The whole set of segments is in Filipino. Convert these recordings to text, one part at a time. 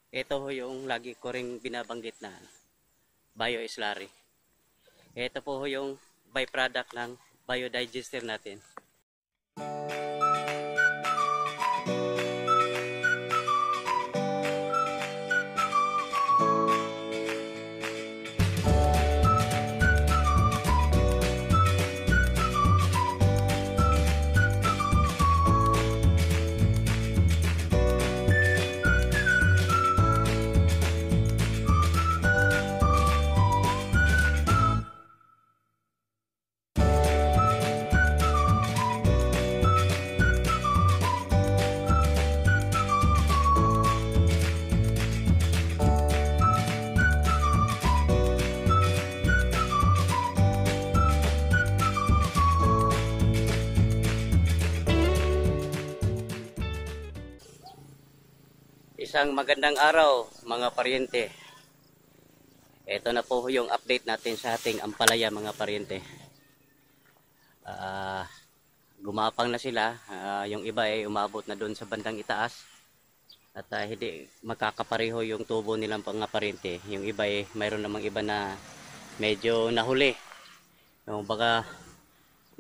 Ito ho yung lagi ko ring binabanggit na bioslurry. Ito po ho yung byproduct ng biodigester natin. Isang magandang araw mga paryente. Ito na po yung update natin sa ating ampalaya mga paryente. Gumapang na sila. Yung iba ay umabot na doon sa bandang itaas. At hindi magkakapareho yung tubo nilang mga paryente. Yung iba ay mayroon namang iba na medyo nahuli. Yung baga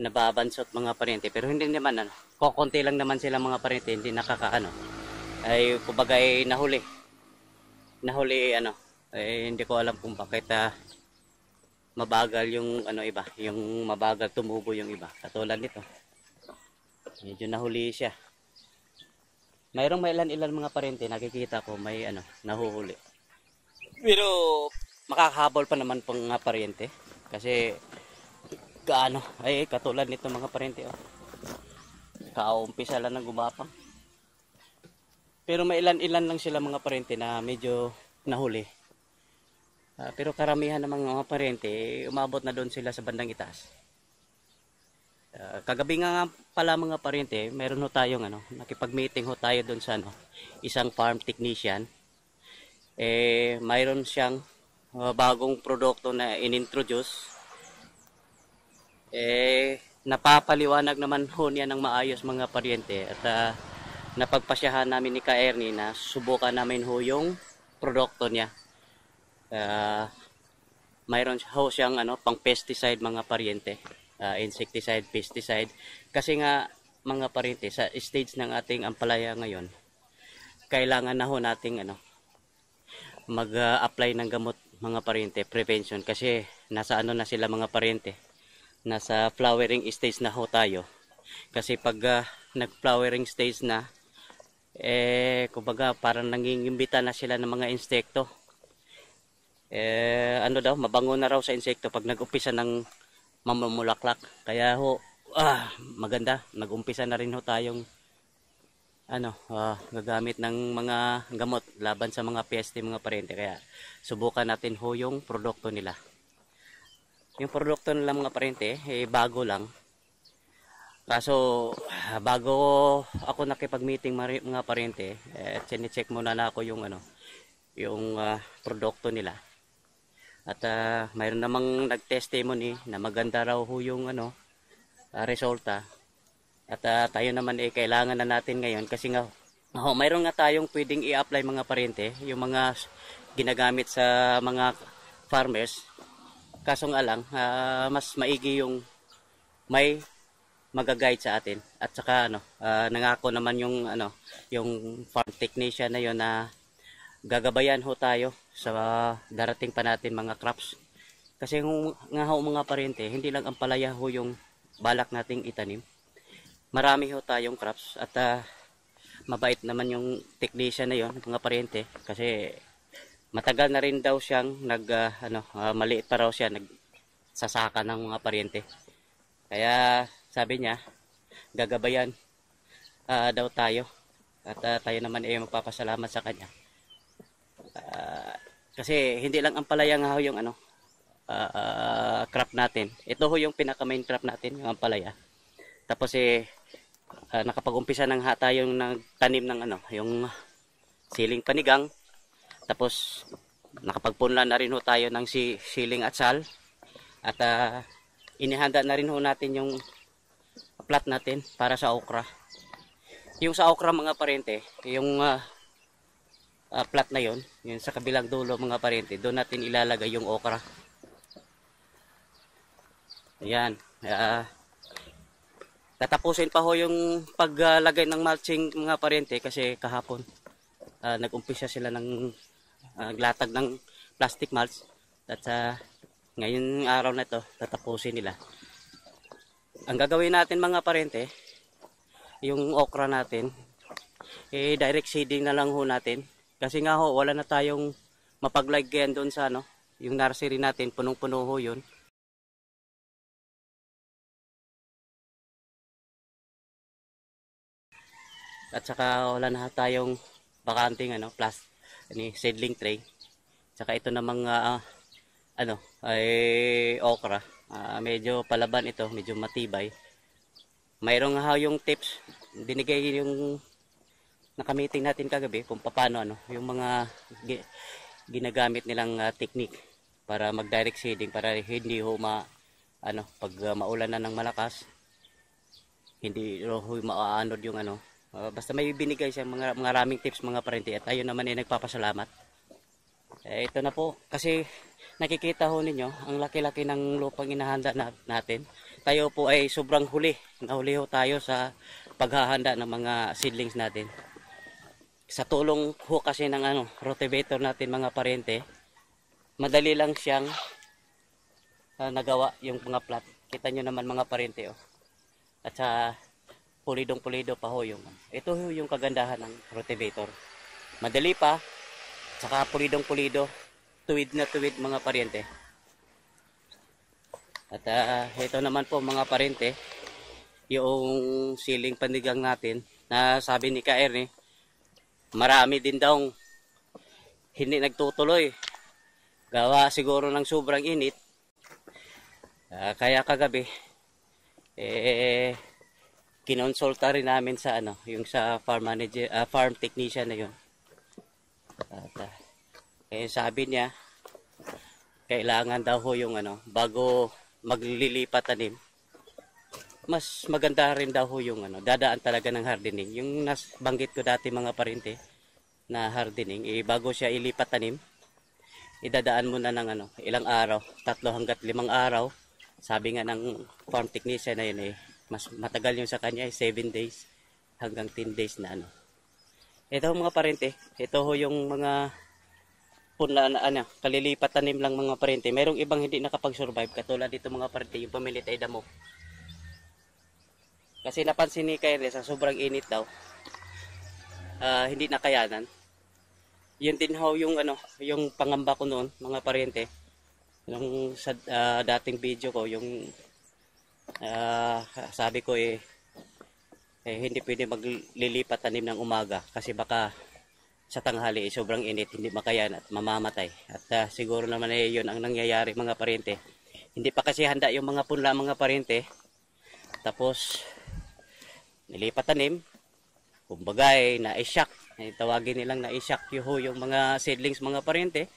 nababansot mga paryente. Pero hindi naman kokonti lang naman sila mga paryente. Hindi nakakaano. Ay kumbaga ay nahuli hindi ko alam kung bakit mabagal yung iba, yung mabagal tumubo yung iba, katulad nito medyo nahuli siya. Mayroong may ilan mga parente nakikita ko may nahuhuli, pero makakahabol pa naman pang mga parente kasi ay katulad nito mga parente kaumpisa lang ng gumapang. Pero may ilan lang sila mga parente na medyo nahuli. Pero karamihan ng mga parente, umabot na doon sila sa bandang itaas. Kagabi nga pala mga parente, meron ho tayong nakipag-meeting ho tayo doon sa isang farm technician. Mayroon siyang bagong produkto na inintroduce. Napapaliwanag naman ho niya ng maayos mga parente at napagpasyahan namin ni Ka Ernie na subukan namin ho yung produkto niya. Mayroon ho siyang pang pesticide mga paryente, insecticide, pesticide. Kasi nga mga paryente sa stage ng ating ampalaya ngayon, kailangan na ho nating mag-apply ng gamot mga paryente, prevention, kasi nasa na sila mga paryente, nasa flowering stage na ho tayo. Kasi pag nag-flowering stage na, kumbaga parang nangingimbita na sila ng mga insekto. Mabango na raw sa insekto pag nag-umpisa ng mamumulaklak. Kaya ho, maganda, nag-umpisa na rin ho tayong gagamit ng mga gamot laban sa mga peste mga parente. Kaya subukan natin ho yung produkto nila. Yung produkto nila mga parente, bago lang. Kaso bago ako nakipag-meeting mga parente, chine-check muna na ako yung yung produkto nila. At mayroon namang nag-testimony na maganda raw ho yung resulta. At tayo naman kailangan na natin ngayon kasi nga mayroon nga tayong pwedeng i-apply mga parente, yung mga ginagamit sa mga farmers. Kaso nga lang mas maigi yung may mag-guide sa atin. At saka nangako naman yung yung farm technician na yon na gagabayan ho tayo sa darating pa natin mga crops. Kasi nga ho mga parente, hindi lang ang palaya ho yung balak nating itanim. Marami ho tayong crops at mabait naman yung technician na yon mga parente, kasi matagal na rin daw siyang maliit pa raw siya nagsasaka ng mga parente. Kaya sabi niya, gagabayan daw tayo. At tayo naman magpapasalamat sa kanya. Kasi hindi lang ang palaya nga ho yung crop natin. Ito ho yung pinaka main crop natin, yung ampalaya. Tapos nakapag-umpisa ng tayong nagtanim ng yung siling panigang. Tapos nakapagpunla na rin ho tayo ng siling atsal. At inihanda na rin ho natin yung plot natin para sa okra. Yung sa okra mga parente, yung plat na yon, yun sa kabilang dulo mga parente, doon natin ilalagay yung okra. Ayan. Tatapusin pa ho yung paglagay ng mulching mga parente kasi kahapon nag-umpisa sila ng latag ng plastic mulch. At ngayon araw na ito, tatapusin nila. Ang gagawin natin mga parente, yung okra natin, direct seeding na lang ho natin. Kasi nga ho, wala na tayong mapaglagyan doon sa yung nursery natin, punong-puno ho yun. At saka wala na tayong bakanting seedling tray. Saka ito namang ay okra. Medyo palaban ito, medyo matibay. Mayroong yung tips, binigay yung nakamiting natin kagabi kung paano yung mga ginagamit nilang technique para mag-direct seeding para hindi ho pag maulan na ng malakas, hindi ho maaanod yung basta may binigay siya mga maraming tips mga parente at ayun naman ay nagpapasalamat. Ito na po kasi nakikita ho ninyo ang laki-laki ng lupang inahanda natin. Tayo po ay sobrang nahuli ho tayo sa paghahanda ng mga seedlings natin. Sa tulong ho kasi ng rotivator natin mga parente, madali lang siyang nagawa yung mga plat. Kita nyo naman mga parente At sa pulidong-pulido pa ho yung ito ho yung kagandahan ng rotivator. Madali pa, saka pulidong-pulido, tuwid na tuwid mga parente. At ito naman po mga parente, yung siling panigang natin na sabi ni Ka Ernie, marami din daw hindi nagtutuloy. Gawa siguro ng sobrang init. Kaya kagabi kinonsulta rin namin sa yung sa farm manager, farm technician na yun. At sabi niya kailangan daw ho yung bago maglilipat tanim, mas maganda rin daw ho yung dadaan talaga ng hardening. Yung banggit ko dati mga parente na hardening, bago siya ilipat tanim, idadaan mo na ng ilang araw, 3 hanggat 5 araw. Sabi nga ng farm technician na yun mas matagal yung sa kanya 7 days hanggang 10 days na Ito mga parente, ito ho yung mga punla na kalilipat tanim lang mga parente. Merong ibang hindi nakapag-survive katulad dito mga parente, yung pamilit ay damo. Kasi napansin ni Kyle sa sobrang init daw, hindi nakayanan. Yun din ho yung yung pangamba ko noon mga parente. Nung sa dating video ko, yung sabi ko hindi pwede maglilipat tanim ng umaga kasi baka sa tanghali sobrang init, hindi makayan at mamamatay. At siguro naman yun ang nangyayari mga parente. Hindi pa kasi handa yung mga punla mga parente. Tapos nilipat tanim, kumbaga na-shock. Tawagin nilang na-shock yung mga seedlings mga parente.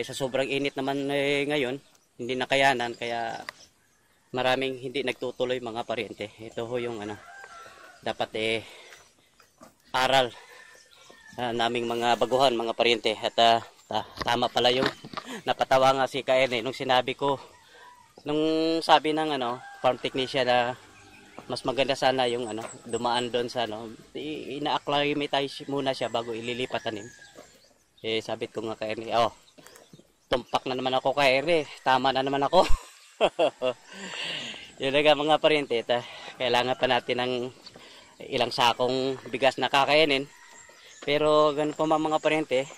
Sa sobrang init naman ngayon, hindi nakayanan kaya maraming hindi nagtutuloy mga parente. Ito ho yung dapat aral naming mga baguhan mga parente. At tama pala yung napatawa nga si Kaerne nung sinabi ko, nung sabi ng farm technician na mas maganda sana yung dumaan doon sa ina-acclimatize muna siya bago ililipat tanim. Sabi ko nga Kaerne, tumpak na naman ako Kaerne, tama na naman ako. Yun nga mga parente, kailangan pa natin ng ilang sakong bigas na kakainin. Pero ganun pa mga parente,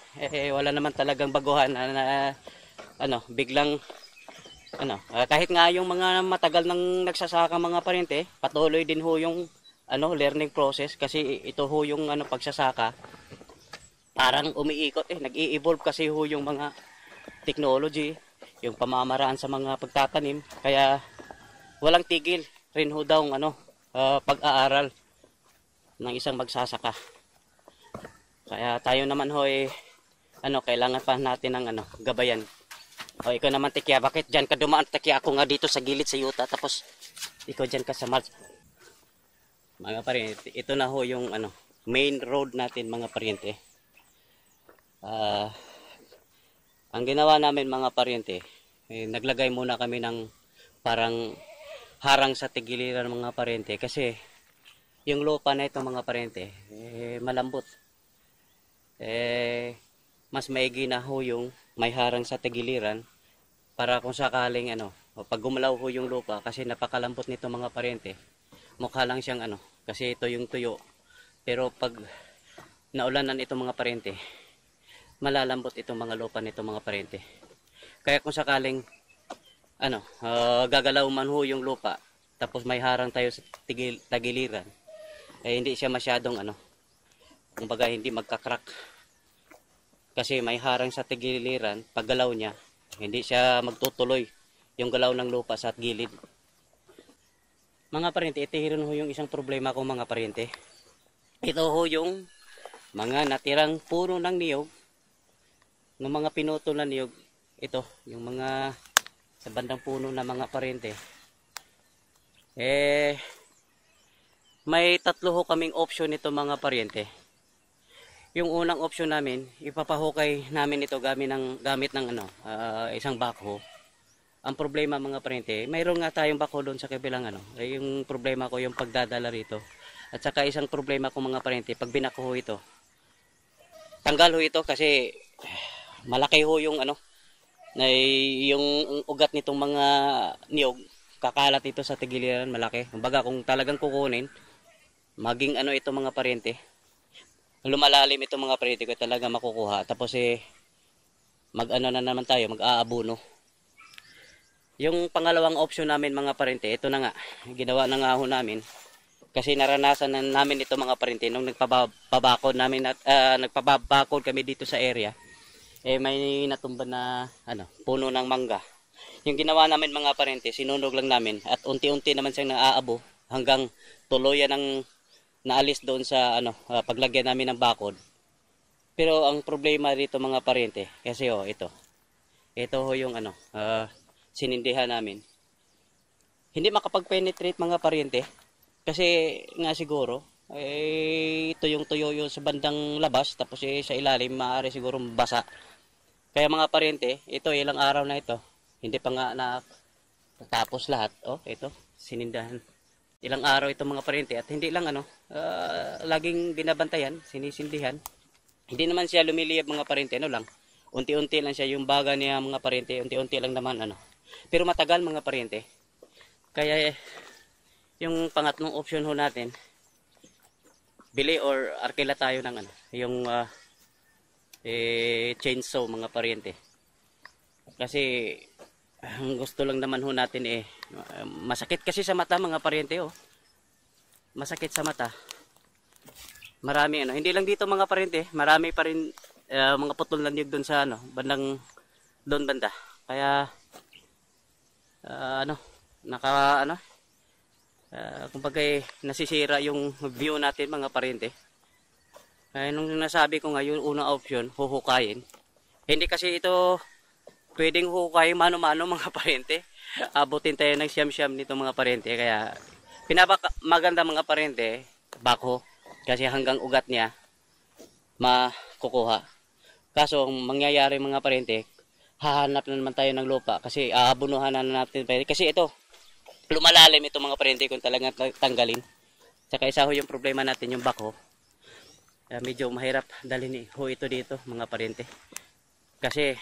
wala naman talagang baguhan na biglang kahit nga yung mga matagal nang nagsasaka mga parente, patuloy din ho yung learning process kasi ito ho yung pagsasaka. Parang umiikot nag-i-evolve kasi ho yung mga technology, yung pamamaraan sa mga pagtatanim, kaya walang tigil rin ho daw pag-aaral ng isang magsasaka. Kaya tayo naman ho kailangan pa natin ng gabayan. Ikaw naman Tekya, bakit dyan ka dumaan Tekya? Ako nga dito sa gilid sa yuta, tapos ikaw dyan ka sa mulch. Mga parente, ito na ho yung main road natin mga parente. Ah, ang ginawa namin mga paryente, naglagay muna kami ng parang harang sa tigiliran mga paryente kasi yung lupa na ito mga paryente, malambot. Mas maigi na ho yung may harang sa tigiliran para kung sakaling pag gumalaw ho yung lupa kasi napakalambot nito mga paryente. Mukha lang siyang kasi ito yung tuyo. Pero pag naulanan ito mga paryente, malalambot itong mga lupa nito mga paryente. Kaya kung sakaling gagalaw man ho yung lupa, tapos may harang tayo sa tagiliran, hindi siya masyadong kumbaga hindi magkakrak. Kasi may harang sa tagiliran, pag galaw niya, hindi siya magtutuloy yung galaw ng lupa sa gilid. Mga paryente, ito rin ho yung isang problema ko mga paryente. Ito ho yung mga natirang puno ng niyog, ng mga pinuto na niyog. Ito, yung mga sa bandang puno na mga paryente. May tatlo ho kaming option nito mga paryente. Yung unang option namin, ipapahukay namin ito gamit ng isang backhoe. Ang problema mga paryente, mayroon nga tayong backhoe doon sa kabilang yung problema ko yung pagdadala rito. At saka isang problema ko mga paryente, pag binakho ito, tanggal ho ito kasi malaki ho yung yung ugat nitong mga niyog, kakalat ito sa tigiliran, malaki. Kumbaga kung talagang kukunin, maging ito mga paryente, lumalalim ito mga paryente ko talaga makukuha. Tapos na naman tayo, mag-aabuno. Yung pangalawang option namin mga paryente, ito na nga, ginawa na nga ho namin. Kasi naranasan na namin ito mga paryente nung nagpabakod namin at nagpabakod kami dito sa area. May natumba na puno ng mangga. Yung ginawa namin mga paryente, sinunog lang namin at unti-unti naman siyang naaabo hanggang tuluyan ng naalis doon sa paglagyan namin ng bakod. Pero ang problema dito mga paryente, kasi ito ho yung sinindihan namin. Hindi makapag-penetrate mga paryente kasi nga siguro ito yung tuyo yung sa bandang labas, tapos sa ilalim maaari siguro basa. Kaya mga paryente, ito ilang araw na ito, hindi pa nga natapos lahat. Ito, sinindahan. Ilang araw ito mga paryente at hindi lang laging binabantayan, sinisindihan. Hindi naman siya lumiliyab mga paryente, lang. Unti-unti lang siya yung baga niya mga paryente, unti-unti lang naman Pero matagal mga paryente. Kaya yung pangatlong option ho natin, bili or arkila tayo ng yung chainsaw mga paryente. Kasi ang gusto lang naman ho natin masakit kasi sa mata mga paryente Masakit sa mata. Marami hindi lang dito mga paryente, marami pa rin mga putol na niyog doon sa bandang doon banda. Kaya kumbaga nasisira yung view natin mga paryente. Nung nasabi ko nga yung unang option, huhukayin. Hindi kasi ito pwedeng huhukayin mano-mano mga paryente. Abutin tayo ng siyam-siyam nito mga paryente. Kaya maganda mga paryente, backhoe. Kasi hanggang ugat niya makukuha. Kaso ang mangyayari mga paryente, hahanap na naman tayo ng lupa kasi aabunuhan na natin. Kasi ito, lumalalim ito mga paryente kung talagang tanggalin. Saka isa ho yung problema natin, yung backhoe. Medyo mahirap dalhin ho ito dito mga paryente. Kasi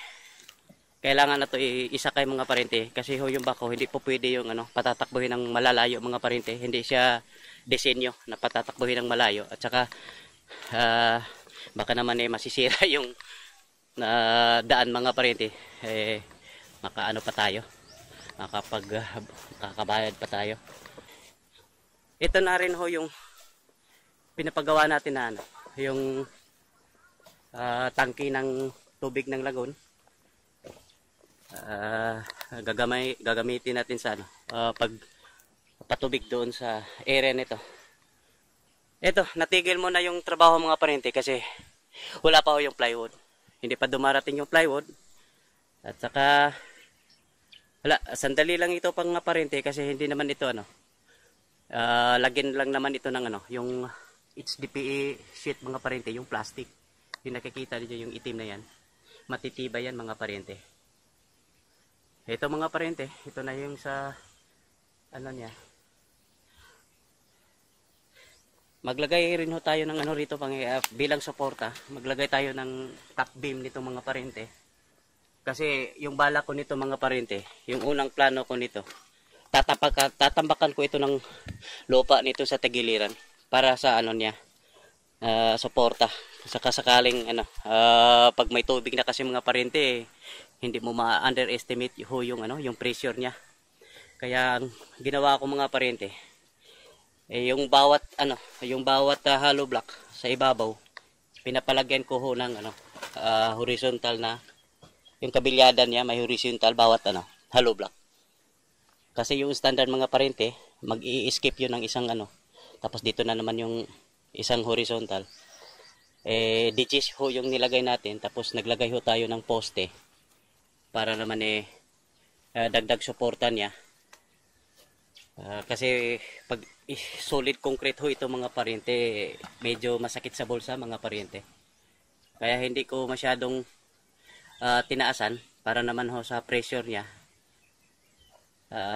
kailangan na ito isakay mga paryente. Kasi ho yung backhoe, hindi po pwede yung patatakbuhin ng malalayo mga paryente. Hindi siya disenyo na patatakbuhin ng malayo. At saka baka naman masisira yung daan mga paryente. Makaano pa tayo. Makakabayad pa tayo. Ito na rin ho yung pinapagawa natin na yung tangke ng tubig ng lagon. Gagamitin natin sa pag patubig doon sa area nito. Ito, natigil mo na yung trabaho mga paryente kasi wala pa ho yung plywood. Hindi pa dumarating yung plywood. At saka wala, sandali lang ito pang paryente kasi hindi naman ito lagyan lang naman ito ng yung HDPE sheet mga paryente, yung plastic. yung nakikita niyo yung itim na yan, matitibay yan mga parente. Ito mga parente, ito na yung sa ano niya. Maglagay rin ho tayo ng ano rito bilang suporta. Maglagay tayo ng top beam nito mga parente. Kasi yung bala ko nito mga parente, yung unang plano ko nito, tatambakan ko ito ng lupa nito sa tagiliran para sa ano niya, suporta. Saka sakaling ano, pag may tubig na kasi mga parente, hindi mo ma-underestimate ho yung ano, yung pressure niya. Kaya ang ginawa ko mga parente, yung bawat ano, yung bawat hollow block sa ibabaw, pinapalagyan ko ho ng ano, horizontal na, yung kabilyadan niya may horizontal bawat ano, hollow block. Kasi yung standard mga parente, mag-i-skip yun ng isang ano, tapos dito na naman yung isang horizontal. Ditches ho yung nilagay natin, tapos naglagay ho tayo ng poste para naman dagdag suporta niya. Kasi pag solid concrete ho ito mga parente, medyo masakit sa bulsa mga parente. Kaya hindi ko masyadong tinaasan para naman ho sa pressure niya.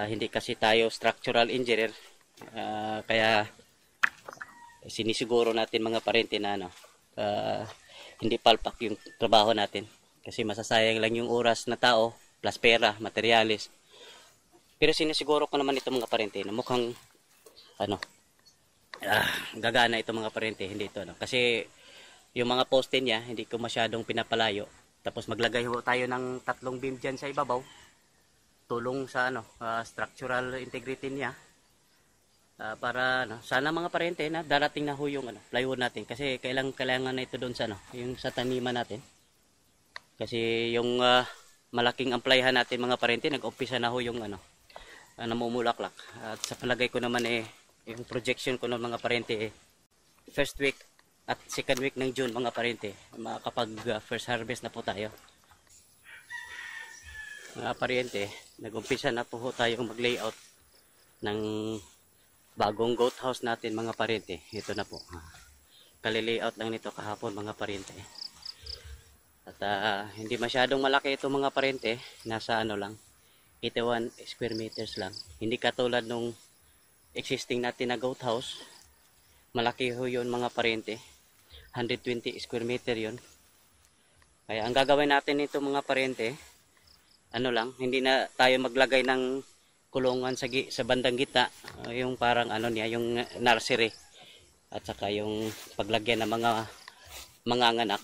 Hindi kasi tayo structural engineer, kaya sinisiguro natin mga parente na ano, hindi palpak yung trabaho natin. Kasi masasayang lang yung oras na tao plus pera, materyales. Pero sinisiguro ko naman ito mga parente na mukhang ano, gagana ito mga parente, hindi ito ano. Kasi yung mga poste niya hindi ko masyadong pinapalayo. Tapos maglagay ho tayo ng 3 beam dyan sa ibabaw. Tulong sa ano, structural integrity niya. Para ano, sana mga parente na darating na ho yung ano, plywood natin. Kasi kailangan na ito doon sa ano, yung sa taniman natin. Kasi yung malaking amplayahan natin mga parente, nag-umpisa na ho yung ano, namumulaklak. At sa palagay ko naman yung projection ko ng mga parente first week at second week ng June mga parente, makakapag first harvest na po tayo. Mga parente, nag-umpisa na po tayong mag-layout ng bagong goat house natin mga parente. Ito na po. Kali-layout lang nito kahapon mga parente. At hindi masyadong malaki ito mga parente, nasa ano lang, 81 square meters lang. Hindi katulad nung existing natin na goat house. Malaki ho yun mga parente. 120 square meter yun. Kaya ang gagawin natin ito mga parente, ano lang, hindi na tayo maglagay ng kulungan sa bandang gitna, yung parang ano niya, yung nursery. At saka yung paglagyan ng mga manganganak.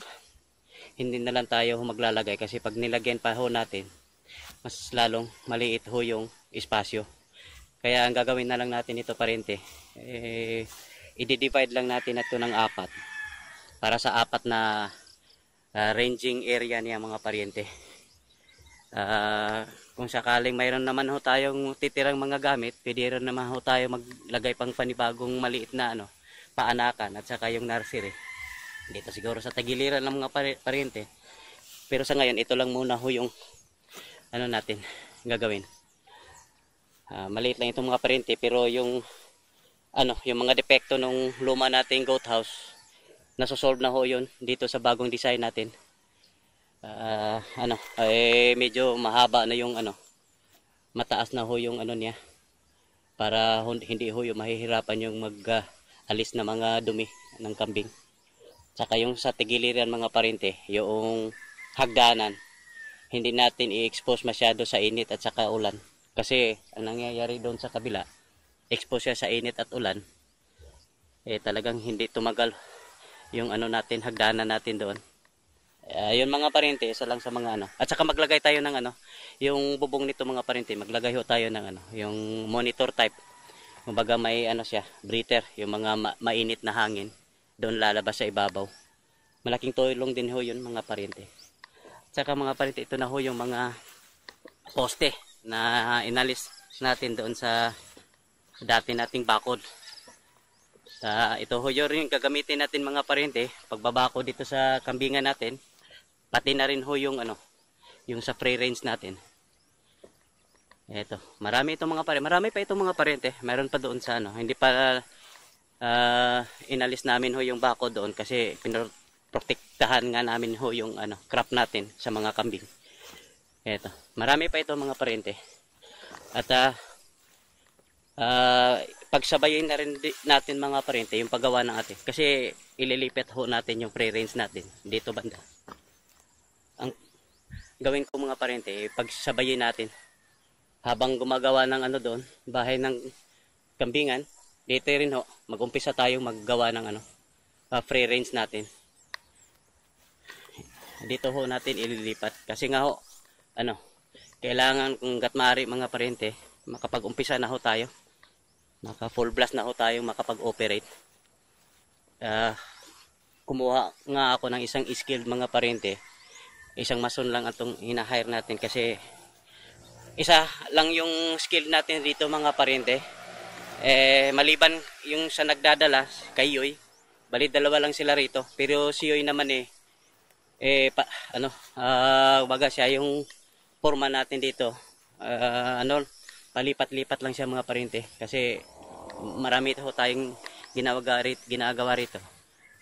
Hindi na lang tayo maglalagay kasi pag nilagyan pa ho natin, mas lalong maliit ho yung espasyo. Kaya ang gagawin na lang natin ito parente, i-divide lang natin ito ng 4 para sa 4 na ranging area niya mga parente. Kung sakaling mayroon naman ho tayong titirang mga gamit, pwede rin naman ho tayo maglagay pang panibagong maliit na ano, paanakan at saka yung nursery. Dito siguro sa tagiliran ng mga parente. Pero sa ngayon, ito lang muna ho yung ano natin gagawin. Maliit lang itong mga parente, pero yung ano, yung mga depekto ng luma nating goat house, nasosolve na ho yun dito sa bagong design natin. Medyo mahaba na yung ano, mataas na ho yung ano niya, para hindi ho yung mahihirapan yung mag-alis na mga dumi ng kambing. Tsaka yung sa tigiliran mga parente, yung hagdanan, hindi natin i-expose masyado sa init at saka ulan. Kasi ang nangyayari doon sa kabila, expose siya sa init at ulan, talagang hindi tumagal yung ano natin, hagdanan natin doon. Yun mga parente, isa lang sa mga ano. At saka maglagay tayo ng ano, yung bubong nito mga parente, maglagay ho tayo ng ano, yung monitor type. Kumbaga may ano siya, breather, yung mga mainit na hangin doon lalabas sa ibabaw. Malaking tulong din ho yun mga parente. At saka mga parente, ito na ho yung mga poste na inalis natin doon sa dati nating bakod. Ito ho yung gagamitin natin mga parente pagbabako dito sa kambingan natin, pati na rin ho yung ano, yung sa free range natin. Ito, marami itong mga parente, marami pa itong mga parente. Meron pa doon sa ano, hindi pa inalis namin ho yung bako doon kasi protektahan nga namin ho yung crop natin sa mga kambing. Eto, marami pa ito mga parente. At pagsabayin na rin natin mga parente yung paggawa ng atin. Kasi ililipat ho natin yung pre-range natin dito banda. Ang gawin ko mga parente, pagsabayin natin habang gumagawa ng doon, bahay ng kambingan, dito rin ho, mag-umpisa tayong maggawa ng free range natin. Dito ho natin ililipat kasi nga ho, kailangan kung gat maaari mga parente, makapag-umpisa na ho tayo. Maka full blast na ho tayo makapag-operate. Kumuha nga ako ng isang skilled mga parente. Isang mason lang atong hina-hire natin kasi isa lang yung skill natin dito mga parente. Maliban yung sa nagdadala kay Yoy, bali dalawa lang sila rito. Pero si Yoy naman baga siya yung forma natin dito. Palipat-lipat lang siya mga parente kasi marami ito tayong ginagawa rito.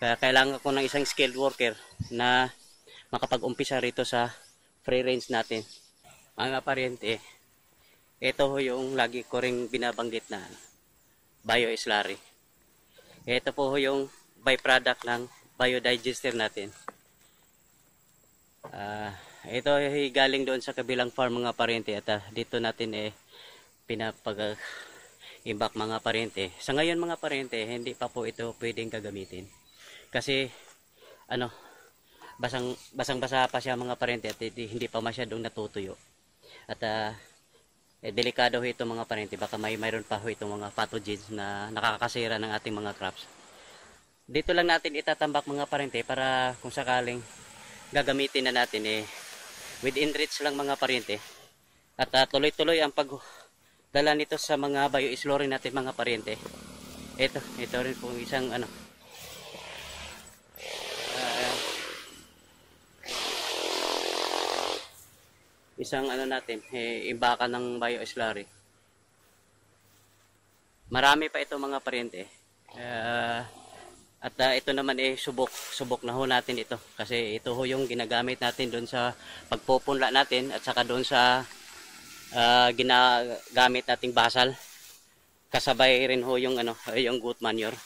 Kaya kailangan ko ng isang skilled worker na makapag-umpisa rito sa free range natin. Mga parente, ito ho yung lagi ko ring binabanggit na bio-slurry. Ito po ho yung byproduct ng biodigester natin. Ito ay galing doon sa kabilang farm mga parente at dito natin pinapag-imbak mga parente. Sa ngayon mga parente, hindi pa po ito pwedeng gagamitin. Kasi basang-basa pa siya mga parente at hindi pa masyadong natutuyo. At delikado ho ito mga parente, baka mayroon pa ho itong mga pathogens na nakakasira ng ating mga crops. Dito lang natin itatambak mga parente para kung sakaling gagamitin na natin within reach lang mga parente. At tuloy-tuloy ang pagdala nito sa mga bio-slurry natin mga parente. Ito rin po isang natin, imbakan ng bio-slurry. Marami pa ito mga parente. At ito naman subok na ho natin ito. Kasi ito ho yung ginagamit natin doon sa pagpupunla natin at saka doon sa ginagamit nating basal. Kasabay rin ho yung yung goat manure.